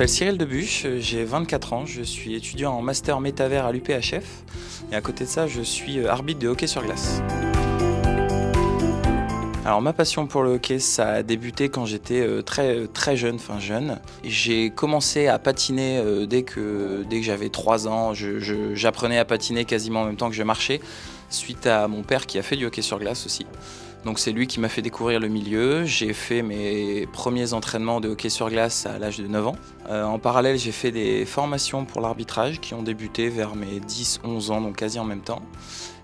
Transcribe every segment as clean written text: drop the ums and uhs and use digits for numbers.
m'appelle Cyril Debuche, j'ai 24 ans, je suis étudiant en master métavers à l'UPHF et à côté de ça je suis arbitre de hockey sur glace. Alors ma passion pour le hockey, ça a débuté quand j'étais très jeune, jeune. J'ai commencé à patiner dès que j'avais 3 ans, j'apprenais à patiner quasiment en même temps que je marchais, suite à mon père qui a fait du hockey sur glace aussi. Donc c'est lui qui m'a fait découvrir le milieu. J'ai fait mes premiers entraînements de hockey sur glace à l'âge de 9 ans. En parallèle, j'ai fait des formations pour l'arbitrage qui ont débuté vers mes 10-11 ans, donc quasi en même temps.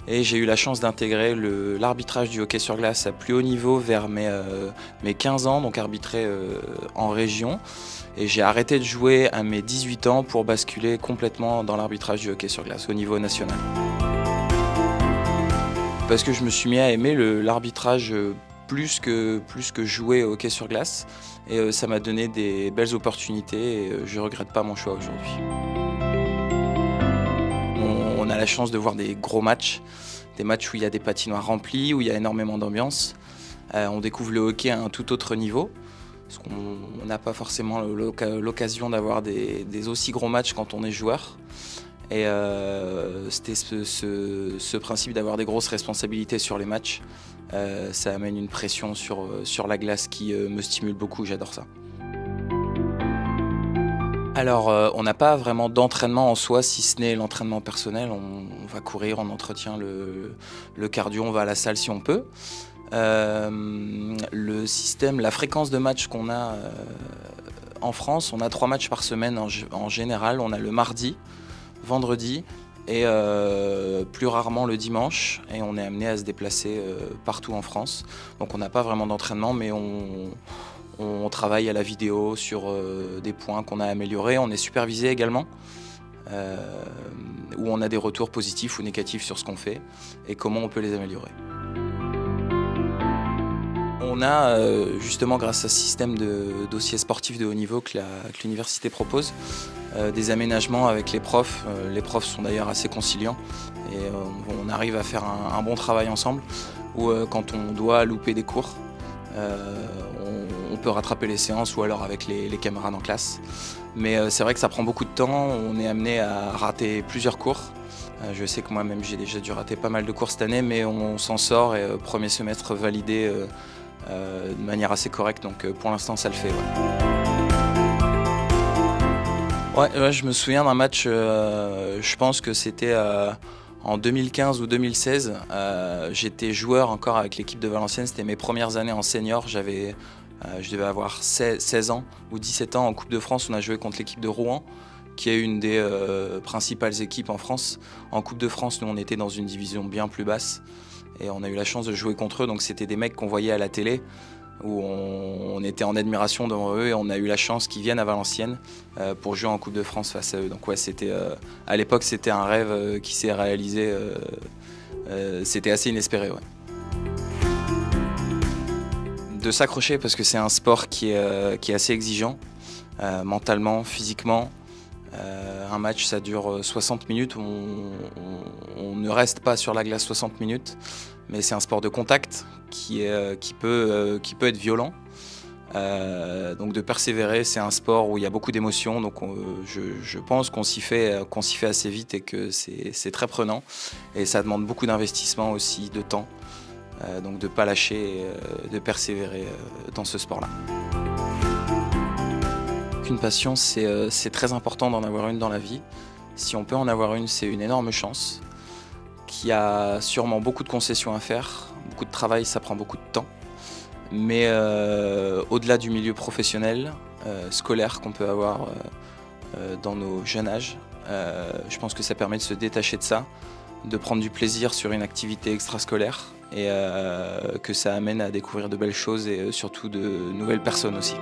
Et j'ai eu la chance d'intégrer l'arbitrage du hockey sur glace à plus haut niveau vers mes 15 ans, donc arbitrer en région. Et j'ai arrêté de jouer à mes 18 ans pour basculer complètement dans l'arbitrage du hockey sur glace au niveau national. Parce que je me suis mis à aimer l'arbitrage plus que jouer au hockey sur glace. Et ça m'a donné des belles opportunités et je ne regrette pas mon choix aujourd'hui. On a la chance de voir des gros matchs, des matchs où il y a des patinoires remplies, où il y a énormément d'ambiance. On découvre le hockey à un tout autre niveau, parce qu'on n'a pas forcément l'occasion d'avoir des aussi gros matchs quand on est joueur. Et c'était ce principe d'avoir des grosses responsabilités sur les matchs. Ça amène une pression sur la glace qui me stimule beaucoup, j'adore ça. Alors, on n'a pas vraiment d'entraînement en soi, si ce n'est l'entraînement personnel. On va courir, on entretient le cardio, on va à la salle si on peut. Le système, la fréquence de matchs qu'on a en France, on a 3 matchs par semaine en général. On a le mardi, vendredi et plus rarement le dimanche. Et on est amené à se déplacer partout en France. Donc on n'a pas vraiment d'entraînement, mais on travaille à la vidéo sur des points qu'on a améliorés. On est supervisé également, où on a des retours positifs ou négatifs sur ce qu'on fait et comment on peut les améliorer. On a justement, grâce à ce système de dossiers sportifs de haut niveau que l'université propose, des aménagements avec les profs. Les profs sont d'ailleurs assez conciliants et on arrive à faire un bon travail ensemble, où quand on doit louper des cours, on peut rattraper les séances ou alors avec les camarades en classe. Mais c'est vrai que ça prend beaucoup de temps, on est amené à rater plusieurs cours. Je sais que moi-même j'ai déjà dû rater pas mal de cours cette année, mais on s'en sort et premier semestre validé de manière assez correcte, donc pour l'instant ça le fait. Ouais, je me souviens d'un match, je pense que c'était en 2015 ou 2016, j'étais joueur encore avec l'équipe de Valenciennes, c'était mes premières années en senior, je devais avoir 16 ans ou 17 ans. En Coupe de France, on a joué contre l'équipe de Rouen, qui est une des principales équipes en France. En Coupe de France, nous on était dans une division bien plus basse et on a eu la chance de jouer contre eux, donc c'était des mecs qu'on voyait à la télé, où on était en admiration devant eux et on a eu la chance qu'ils viennent à Valenciennes pour jouer en Coupe de France face à eux. Donc ouais, à l'époque c'était un rêve qui s'est réalisé, c'était assez inespéré. Ouais. De s'accrocher parce que c'est un sport qui est assez exigeant, mentalement, physiquement. Un match ça dure 60 minutes, on ne reste pas sur la glace 60 minutes, mais c'est un sport de contact qui peut être violent. Donc de persévérer, c'est un sport où il y a beaucoup d'émotions, donc je pense qu'on s'y fait assez vite et que c'est très prenant. Et ça demande beaucoup d'investissement aussi, de temps, donc de ne pas lâcher, de persévérer dans ce sport-là. Une passion, c'est très important d'en avoir une dans la vie. Si on peut en avoir une, c'est une énorme chance, qui a sûrement beaucoup de concessions à faire, beaucoup de travail, ça prend beaucoup de temps. Mais au-delà du milieu professionnel, scolaire qu'on peut avoir dans nos jeunes âges, je pense que ça permet de se détacher de ça, de prendre du plaisir sur une activité extrascolaire et que ça amène à découvrir de belles choses et surtout de nouvelles personnes aussi.